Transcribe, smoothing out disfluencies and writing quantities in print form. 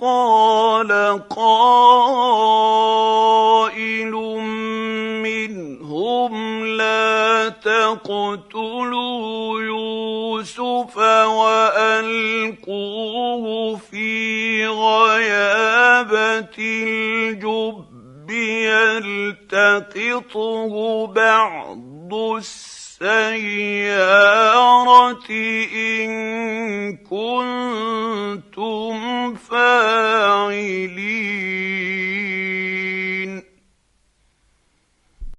قال قائل منهم لا تقتلوا يوسف وألقوه في غيابة الجب يلتقطه بعض السيارة إن كنتم فاعلين.